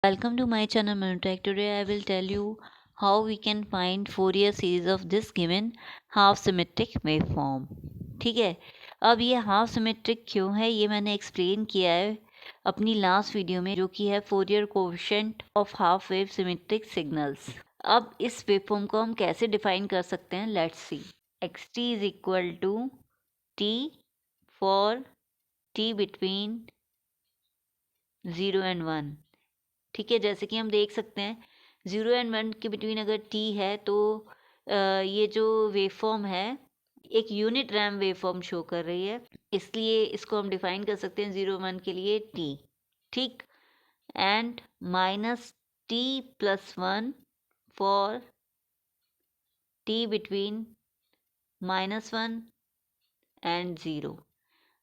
Welcome to my channel Manutech. Today I will tell you how we can find Fourier series of this given half symmetric waveform. ठीक है, अब ये half symmetric क्यों है ये मैंने एक्सप्लेन किया है अपनी लास्ट वीडियो में, जो कि है Fourier coefficient of half wave symmetric signals. अब इस वेवफॉर्म को हम कैसे डिफाइन कर सकते हैं, let's see. X T is equal to T for T between 0 and 1। ठीक है, जैसे कि हम देख सकते हैं 0 and 1 के बिटवीन अगर टी है तो ये जो वेवफॉर्म है एक यूनिट रैम वेवफॉर्म शो कर रही है, इसलिए इसको हम डिफाइन कर सकते हैं 0 1 के लिए टी। ठीक, and minus T plus 1 for T between -1 and 0।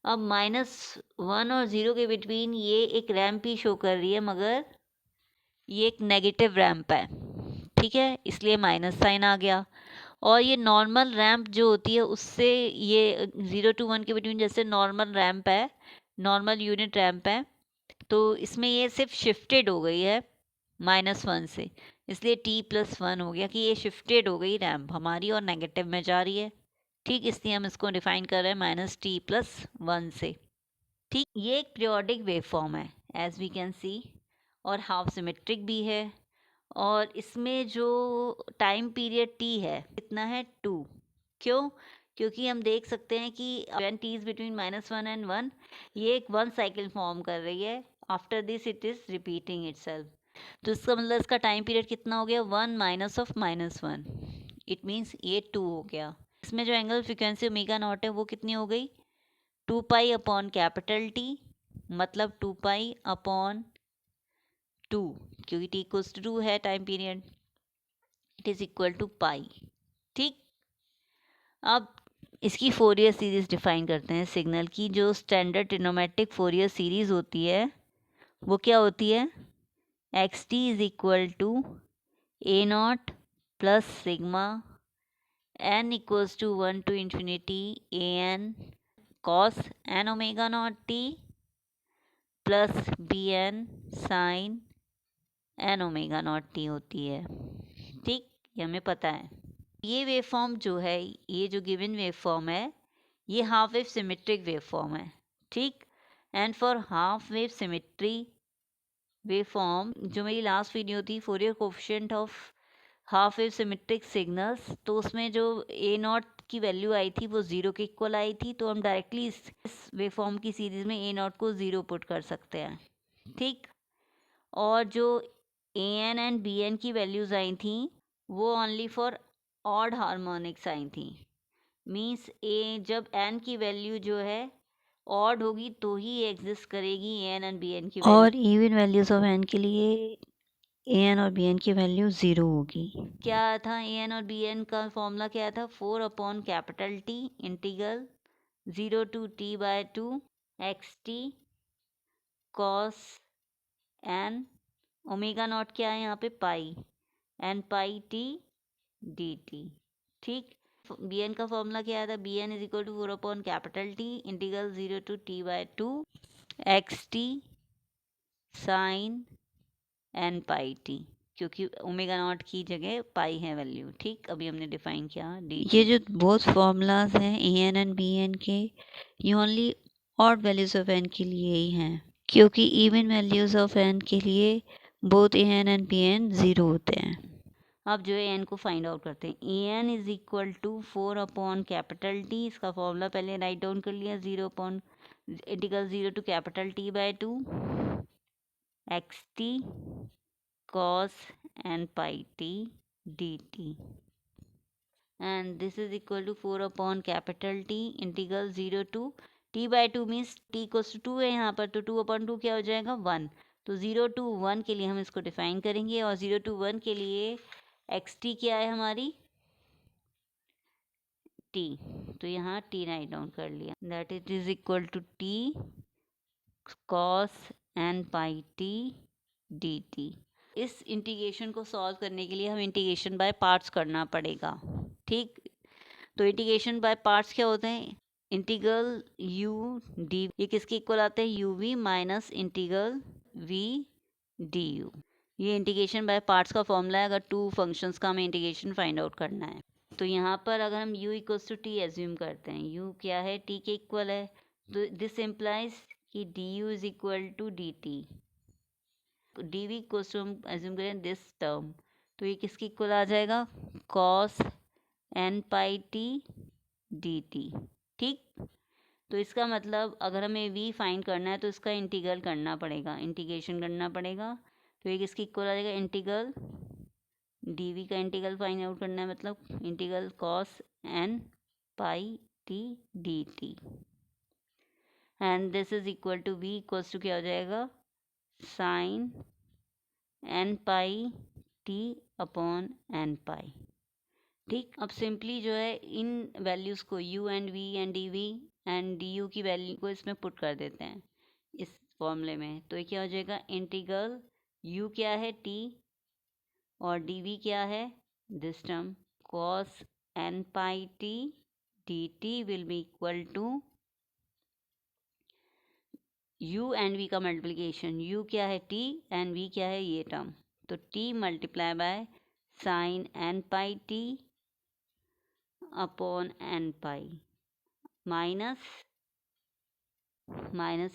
अब -1 और 0 के बिटवीन ये एक रैम्प ही शो कर रही है, मगर ये एक नेगेटिव रैंप है। ठीक है, इसलिए माइनस साइन आ गया। और ये नॉर्मल रैंप जो होती है उससे ये 0 to 1 के बिटवीन जैसे नॉर्मल रैंप है, नॉर्मल यूनिट रैंप है, तो इसमें ये सिर्फ शिफ्टेड हो गई है -1 से, इसलिए t+1 हो गया कि ये शिफ्टेड हो गई रैंप हमारी और नेगेटिव में जा रही है। ठीक, इसलिए हम इसको डिफाइन कर रहे हैं -t+1 से। ठीक, ये एक पीरियोडिक वेव फॉर्म है एज वी कैन सी, और हाफ सिमेट्रिक भी है। और इसमें जो टाइम पीरियड टी है कितना है 2। क्यों? क्योंकि हम देख सकते हैं कि when T is between -1 and 1 ये एक 1 साइकिल फॉर्म कर रही है। After this it is repeating itself, तो इसका मतलब इसका टाइम पीरियड कितना हो गया 1 माइनस ऑफ -1, इट मीन्स ये 2 हो गया। इसमें जो एंगल फ्रिक्वेंसी ओमेगा नॉट है वो कितनी हो गई 2 पाई अपॉन कैपिटल टी, मतलब 2 पाई अपॉन 2, क्योंकि टी इक्वल्स टू 2 है time period, it is equal to pi. ठीक, अब इसकी फोरियर सीरीज डिफाइन करते हैं सिग्नल की। जो स्टैंडर्ड ट्रिग्नोमेट्रिक फोरियर सीरीज होती है वो क्या होती है, X T is equal to A not plus sigma N equals to 1 to infinity A N cos N omega not T plus B N sine N omega not T होती है। ठीक, ये हमें पता है। ये वेव फॉर्म जो है, ये जो गिवन वेव फॉर्म है, ये half wave symmetric wave form है। ठीक, and for half wave symmetry wave form, जो मेरी लास्ट वीडियो थी Fourier coefficient of half wave symmetric signals, तो उसमें जो ए नॉट की वैल्यू आई थी वो 0 के इक्वल आई थी, तो हम डायरेक्टली इस वेव फॉर्म की सीरीज में ए नॉट को 0 पुट कर सकते हैं। ठीक, और जो ए एन एंड बी एन की वैल्यूज़ आई थी वो ओनली फॉर ऑड हार्मोनिक्स आई थी। मीन्स ए जब एन की वैल्यू जो है ऑड होगी तो ही एग्जिस्ट करेगी A N and B N की वैल्यू, और इवन वैल्यूज ऑफ एन के लिए ए एन और बी एन की वैल्यू 0 होगी। क्या था ए एन और बी एन का फॉर्मूला, क्या था 4 upon capital T integral 0 to t/2 X T cos N omega naught क्या है यहाँ पे pi N pi T D T. ठीक, बी एन का फॉर्मूला क्या आया था, B N is equal to 4 upon capital T integral 0 to t/2 X T sine N pi T, क्योंकि ओमेगा नॉट की जगह पाई है वैल्यू। ठीक, अभी हमने डिफाइन किया डी। ये जो बोथ फॉर्मूलाज हैं A N and B N के, ये only odd values of N के लिए ही हैं, क्योंकि इवन वैल्यूज ऑफ एन के लिए both A N and B N 0 होते हैं। अब जो है एन को फाइंड आउट करते हैं। A N is equal to 4 upon capital T, इसका फॉर्मूला पहले राइट डाउन कर लिया, 0 upon integral 0 to capital t/2 X T cos N pi T D T, and this is equal to 4 upon capital T integral 0 to t/2 means t equals to 2 है यहाँ पर, तो 2 upon 2 क्या हो जाएगा 1। तो 0 to 1 के लिए हम इसको डिफाइन करेंगे, और 0 to 1 के लिए एक्स टी क्या है हमारी टी, तो यहाँ टी राइट डाउन कर लिया, that it is equal to T cos N pi T D T. इस इंटीग्रेशन को सॉल्व करने के लिए हम इंटीग्रेशन बाय पार्ट्स करना पड़ेगा। ठीक, तो इंटीग्रेशन बाय पार्ट्स क्या होते हैं, इंटीग्रल यू डी, ये किसके इक्वल आते हैं, U V minus integral V D U. ये इंटीग्रेशन बाय पार्ट्स का फॉर्मूला है अगर टू फंक्शंस का हमें इंटीग्रेशन फाइंड आउट करना है। तो यहाँ पर अगर हम u equals to T assume करते हैं, u क्या है, t के इक्वल है, तो दिस इम्प्लाइज कि du is equal to D T. D V equals to हम एज्यूम करें दिस टर्म, तो ये किसके इक्वल आ जाएगा, cos n pi T D T. ठीक, तो इसका मतलब अगर हमें v फाइंड करना है तो इसका इंटीग्रल करना पड़ेगा, इंटीग्रेशन करना पड़ेगा। तो ये किसकी इक्वल आ जाएगा, इंटीग्रल dv का इंटीग्रल फाइंड आउट करना है, मतलब integral cos n pi t dt and this is equal to v equals to क्या हो जाएगा, साइन n पाई t अपॉन n पाई। ठीक, अब सिंपली जो है इन वैल्यूज़ को u and v and dv and du की वैल्यू को इसमें पुट कर देते हैं इस फॉर्मूले में। तो ये क्या हो जाएगा, इंटीग्रल u क्या है t और dv क्या है, this term cos n pi t dt will be equal to u and v का मल्टीप्लिकेशन, u क्या है t एंड v क्या है ये टर्म, तो t multiply by sign n pi t upon n pi minus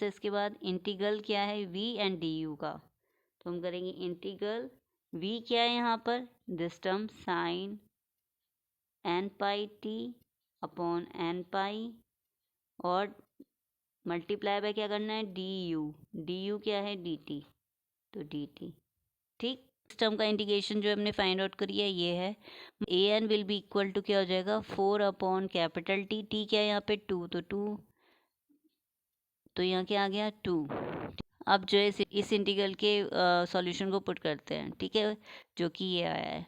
है इसके बाद इंटीग्रल क्या है v एंड du का, तो हम करेंगे इंटीग्रल v क्या है यहाँ पर, this term sine n pi t upon n pi और मल्टीप्लाई बाय क्या करना है, du क्या है dt, तो dt। ठीक, इस टर्म का इंटीग्रेशन जो हमने फाइंड आउट करी है ये है, A N will be equal to क्या हो जाएगा, 4 अपॉन कैपिटल टी, टी क्या है यहाँ पे 2, तो 2, तो यहाँ क्या आ गया 2। अब जो है इस इंटीग्रल के सॉल्यूशन को पुट करते हैं, ठीक है, जो कि ये आया है,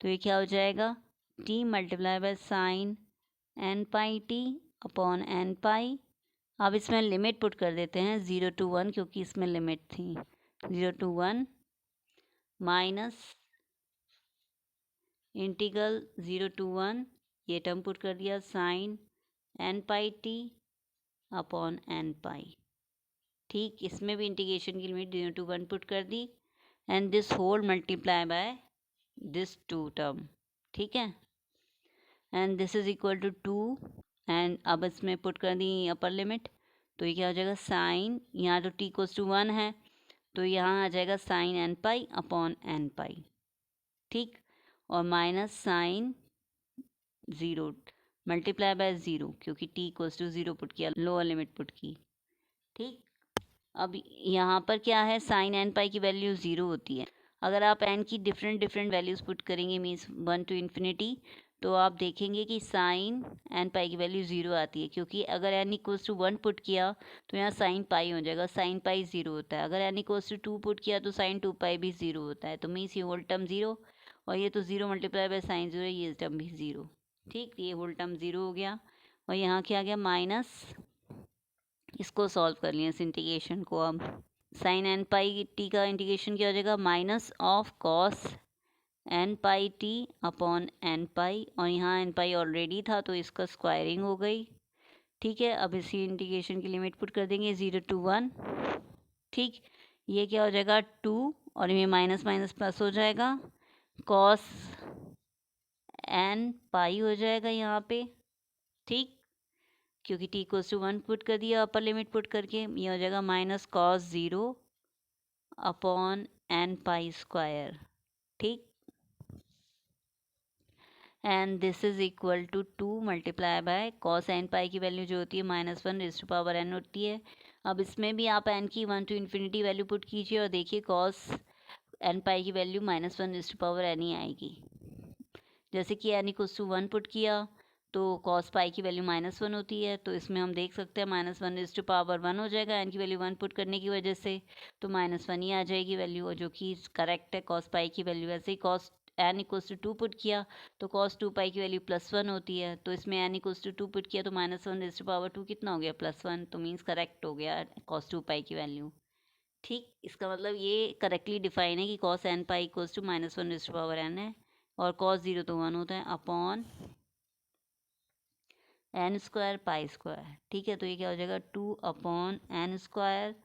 तो ये क्या हो जाएगा, T multiply by sine N pi T upon N pi. अब इसमें लिमिट पुट कर देते हैं 0 to 1 क्योंकि इसमें लिमिट थी, 0 to 1 माइनस इंटीग्रल 0 to 1 ये टर्म पुट कर दिया sign N pi T upon N pi. ठीक, इसमें भी इंटीग्रेशन की लिमिट 0 to 1 पुट कर दी and this whole multiply by this two term. ठीक है, and this is equal to 2 and अब इसमें पुट कर दी अपर लिमिट, तो ये क्या हो जाएगा, साइन, यहाँ तो टी इक्वल्स टू 1 है तो यहाँ आ जाएगा sine N pi upon N pi. ठीक, और माइनस साइन 0 मल्टीप्लाई बाय 0 क्योंकि टी इक्वल्स टू 0 पुट किया, लोअर लिमिट पुट की। ठीक, अब यहाँ पर क्या है, साइन एन पाई की वैल्यू 0 होती है। अगर आप एन की डिफरेंट वैल्यूज़ पुट करेंगे मीन्स 1 to इन्फिनिटी, तो आप देखेंगे कि साइन एन पाई की वैल्यू 0 आती है, क्योंकि अगर एन इक्वल्स टू 1 पुट किया तो यहाँ साइन पाई हो जाएगा, साइन पाई 0 होता है। अगर एन इक्वल्स टू 2 पुट किया तो साइन 2 पाई भी 0 होता है, तो मीन्स ये होल टर्म 0 और ये तो 0 मल्टीप्लाई बाय साइन 0, ये टर्म भी 0। ठीक, ये होल टर्म 0 हो गया और यहाँ क्या आ गया माइनस, इसको सॉल्व कर लिया इस इंटीग्रेशन को। अब साइन एन पाई टी का इंटीग्रेशन क्या हो जाएगा, minus of cos N pi T upon N pi, और यहाँ एन पाई ऑलरेडी था तो इसका स्क्वायरिंग हो गई। ठीक है, अब इसी इंटीग्रेशन की लिमिट पुट कर देंगे 0 to 1। ठीक, ये क्या हो जाएगा 2 और ये माइनस माइनस प्लस हो जाएगा, कॉस एन पाई हो जाएगा यहाँ पे। ठीक, क्योंकि टी इक्वल्स टू 1 पुट कर दिया अपर लिमिट पुट करके, ये हो जाएगा minus cos 0 upon N pi square. ठीक, and this is equal to 2 multiply by cos N pi की वैल्यू जो होती है -1 रेज़ टू पावर एन होती है। अब इसमें भी आप एन की 1 to इन्फिनिटी वैल्यू पुट कीजिए और देखिए कॉस एन पाई की value -1 raise to power N ही आएगी। जैसे कि एन इक्वल्स टू 1 पुट किया तो कॉस पाई की वैल्यू -1 होती है, तो इसमें हम देख सकते हैं -1 रेज़ टू पावर 1 हो जाएगा, एन की वैल्यू 1 पुट करने की वजह से, तो -1 ही आ जाएगी वैल्यू, और जो कि करेक्ट है कॉस पाई की वैल्यू। ऐसे ही cos N equals to 2 put किया तो कॉस 2 पाई की वैल्यू +1 होती है, तो इसमें एन इक्वल्स टू 2 पुट किया तो -1 रेज़ टू पावर 2 कितना हो गया, +1, तो मीन्स करेक्ट हो गया कॉस 2 पाई की वैल्यू। ठीक, इसका मतलब ये करेक्टली डिफाइन है कि cos N pi equals to -1 raise to power N है, और कॉस 0 तो 1 होता है upon N square pi square. ठीक है, तो ये क्या हो जाएगा 2 upon N square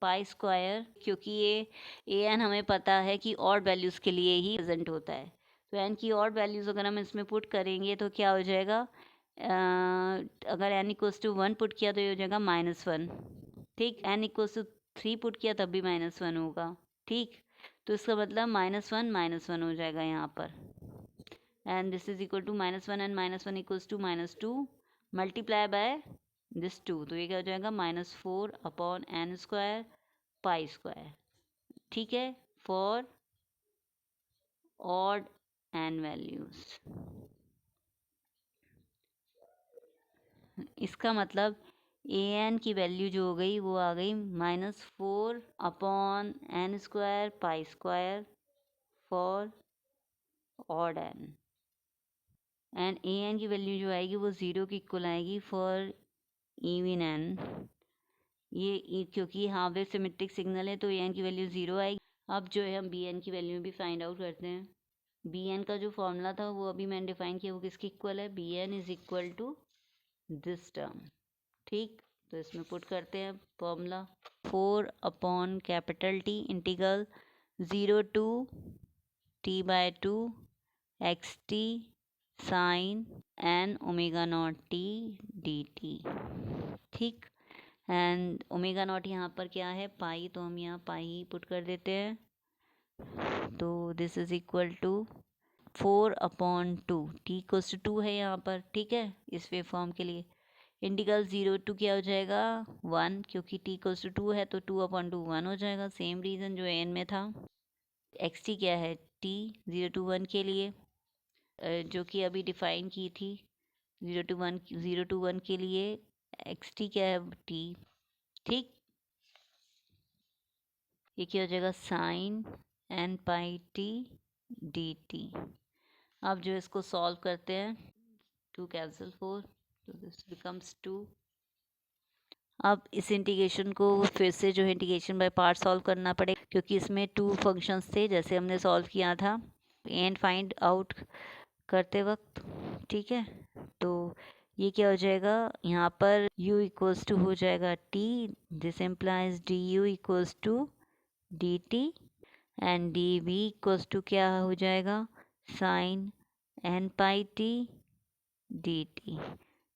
pi square, क्योंकि ये ए एन हमें पता है कि ऑड वैल्यूज़ के लिए ही प्रेजेंट होता है, तो एन की ऑड वैल्यूज़ अगर हम इसमें पुट करेंगे तो क्या हो जाएगा, अगर एन इक्वल्स टू 1 पुट किया तो ये हो जाएगा -1। ठीक, एन इक्वल्स टू 3 पुट किया तब भी -1 होगा। ठीक, तो इसका मतलब -1 हो जाएगा यहाँ पर, and this is equal to -1 and -1 equals to -2 multiply by this 2, तो ये क्या हो जाएगा -4/n² पाई स्क्वायर। ठीक है, फॉर ऑड एन वैल्यूज। इसका मतलब ए एन की वैल्यू जो हो गई वो आ गई -4/n² pi square for odd N, and A N की वैल्यू जो आएगी वो 0 की इक्वल आएगी फॉर इवन एन। ये क्योंकि हाफ वेव सिमेट्रिक सिग्नल है तो ए एन की वैल्यू 0 आएगी। अब जो है हम बी एन की वैल्यू भी फाइंड आउट करते हैं। बी एन का जो फॉर्मूला था वो अभी मैंने डिफाइन किया, वो किसके इक्वल है, B N is equal to this term. ठीक, तो इसमें पुट करते हैं formula, 4/T integral 0 to t/2 X T sine N omega not T D T. ठीक, एंड ओमेगा नॉट यहाँ पर क्या है, पाई, तो हम यहाँ पाई पुट कर देते हैं, तो this is equal to 4/2, T equals to 2 है यहाँ पर। ठीक है, इस वेव फॉर्म के लिए इंटीग्रल 0 to क्या हो जाएगा 1, क्योंकि टी इक्वल्स टू 2 है तो 2/2 1 हो जाएगा, सेम रीज़न जो एन में था। एक्स टी क्या है, टी 0 to 1 के लिए, जो कि अभी डिफाइन की थी 0 to 1 के लिए एक्स टी क्या है, टी। ठीक, ये क्या हो जाएगा sine N pi T D T. अब जो इसको सॉल्व करते हैं, 2 कैंसिल 4, तो दिस बिकम्स 2। अब इस इंटीग्रेशन को फिर से जो है इंटीग्रेशन बाय पार्ट सॉल्व करना पड़ेगा, क्योंकि इसमें 2 फंक्शंस थे जैसे हमने सॉल्व किया था एंड फाइंड आउट करते वक्त। ठीक है, तो ये क्या हो जाएगा, यहाँ पर u इक्वल्स टू हो जाएगा t, this implies du equals to dt, and dv equals to क्या हो जाएगा sine n pi t dt,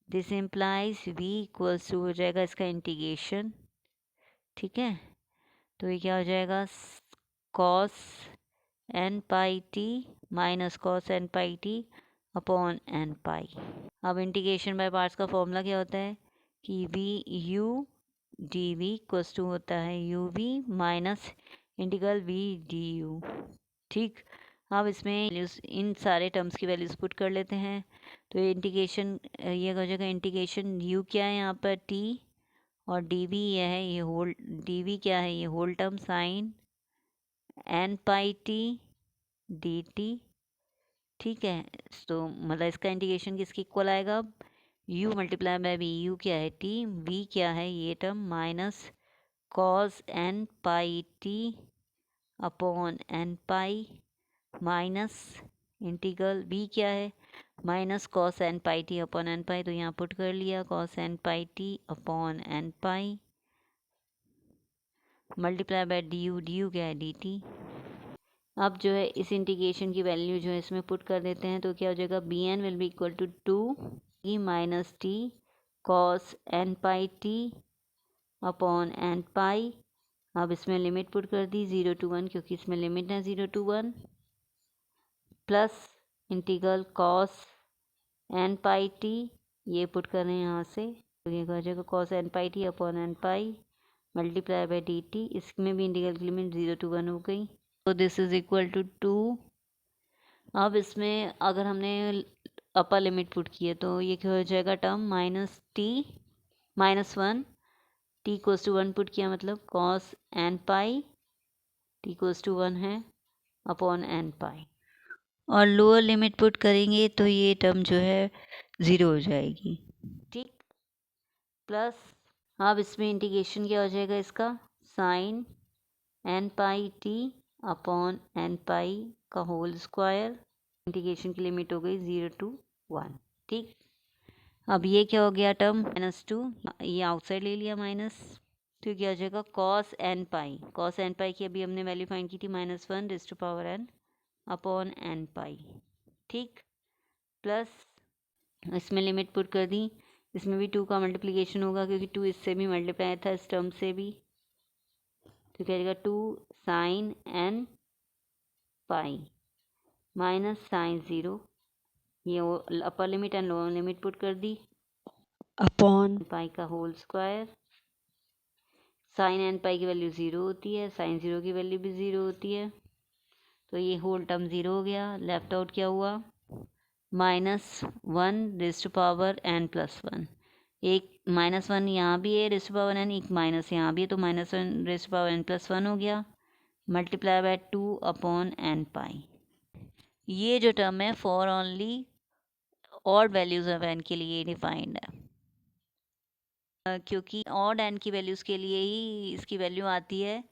this implies v equals to हो जाएगा इसका इंटीग्रेशन। ठीक है, तो ये क्या हो जाएगा कॉस n पाई t माइनस कॉस n पाई t अपॉन n पाई। अब इंटीग्रेशन बाय पार्ट्स का फॉर्मूला क्या होता है कि V U D V equals to होता है U V minus integral V D U. ठीक, अब इसमें इन सारे टर्म्स की वैल्यूज पुट कर लेते हैं, तो ये इंटीग्रेशन ये हो जाएगा इंटीग्रेशन यू क्या है यहाँ पर टी, और डी वी यह है ये होल, डी वी क्या है ये whole term sign N pi T D T. ठीक है, तो मतलब इसका इंटीग्रेशन किसकी इक्वल आएगा, u multiply by V, U क्या है t, v क्या है ये टर्म माइनस कॉस n पाई t upon n pi minus integral v क्या है माइनस कॉस n पाई t अपॉन n पाई, तो यहाँ पुट कर लिया cos n pi t upon n pi multiply by D U क्या है dt। अब जो है इस इंटीग्रेशन की वैल्यू जो है इसमें पुट कर देते हैं, तो क्या हो जाएगा B N will be equal to 2 E minus T cos N pi T upon N pi. अब इसमें लिमिट पुट कर दी 0 to 1, क्योंकि इसमें लिमिट है 0 to 1, plus integral cos N pi T, ये पुट कर रहे हैं यहाँ से, तो ये हो जाएगा cos N pi T upon N pi multiply by D T. इसमें भी इंटीग्रल की लिमिट 0 to 1 हो गई, तो दिस इज इक्वल टू 2। अब इसमें अगर हमने अपर लिमिट पुट की है तो ये क्या हो जाएगा term minus T -1 T cos to 1 put किया, मतलब cos N pi T cos to 1 है अपॉन एन पाई, और लोअर लिमिट पुट करेंगे तो ये टर्म जो है 0 हो जाएगी। ठीक, प्लस अब इसमें इंटीग्रेशन क्या हो जाएगा इसका sign N pi T upon N पाई का होल स्क्वायर, इंटीग्रेशन की लिमिट हो गई 0 to 1। ठीक, अब ये क्या हो गया टर्म -2, ये आउटसाइड ले लिया माइनस, तो क्या हो जाएगा cos N pi. Cos N pi की अभी हमने वैल्यू फाइंड की थी -1 raise to power n upon N pi. ठीक, प्लस इसमें लिमिट पुट कर दी, इसमें भी 2 का मल्टीप्लिकेशन होगा क्योंकि 2 इससे भी मल्टीप्लाई था इस टर्म से भी। तो क्या जाएगा 2 sine N pi minus sine 0, ये upper limit and lower limit put कर दी, अपॉन पाई का whole square. Sine N pi की वैल्यू 0 होती है, साइन 0 की वैल्यू भी 0 होती है, तो ये होल टर्म 0 हो गया। लेफ्ट आउट क्या हुआ -1 raise to power n plus 1। एक -1 यहाँ भी है रेज़ टू पावर n, एक माइनस यहाँ भी है, तो -1 raise to power n plus 1 हो गया, multiply by 2 upon N pi. ये जो टर्म है for only odd values of n के लिए डिफाइंड है, क्योंकि ऑड n की वैल्यूज़ के लिए ही इसकी वैल्यू आती है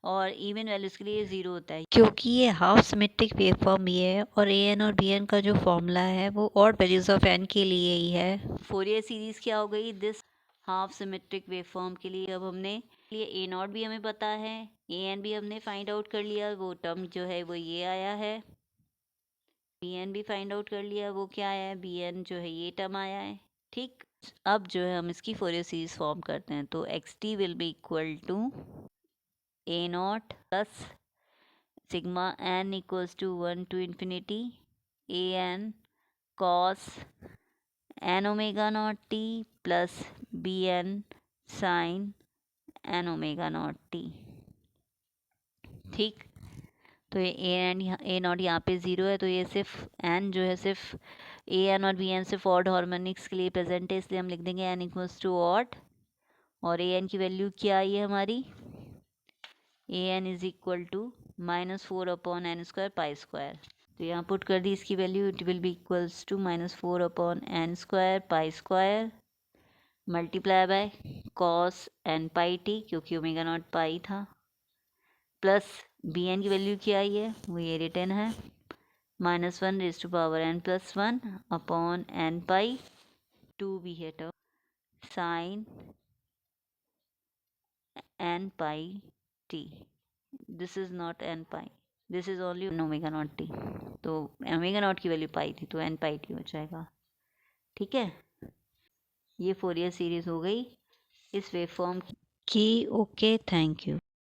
और इवन वैल्यूज़ के लिए 0 होता है, क्योंकि ये हाफ सिमेट्रिक वेव फॉर्म भी है और ए एन और बी एन का जो फॉर्मूला है वो ऑड वैल्यूज़ ऑफ n के लिए ही है। फोरियर सीरीज़ क्या हो गई this half symmetric wave form के लिए। अब हमने लिए ए नॉट भी हमें पता है, ए एन भी हमने फाइंड आउट कर लिया, वो टर्म जो है वो ये आया है। बी एन भी फाइंड आउट कर लिया, वो क्या आया है, बी एन जो है ये टर्म आया है। ठीक, अब जो है हम इसकी फोरियर सीरीज फॉर्म करते हैं, तो x t will be equal to A not plus sigma N equals to 1 to infinity A N cos N omega not T plus B N sine N omega not t. ठीक, तो ये ए not यहाँ पे 0 है, तो ये सिर्फ N जो है सिर्फ ए एन और बी एन सिर्फ ऑड हार्मोनिक्स के लिए प्रेजेंट है, इसलिए हम लिख देंगे एन इक्वल्स टू ऑड। और ए एन की वैल्यू क्या आई है हमारी, A N is equal to -4 upon N square pi square. तो यहाँ पुट कर दी इसकी value, it will be equals to -4 upon N square pi square multiply by cos N pi T, क्योंकि ओमेगा नॉट पाई था, plus B N की value क्या आई है वो ये रिटर्न है -1 raise to power n plus 1 अपॉन एन पाई, 2 भी है term sign N pi t. This is not n pi, this is only omega not t, तो ओमेगा नॉट की वैल्यू पाई थी तो एन पाई टी हो जाएगा। ठीक है, ये फोरियर सीरीज हो गई इस वेव फॉर्म की। Okay, thank you.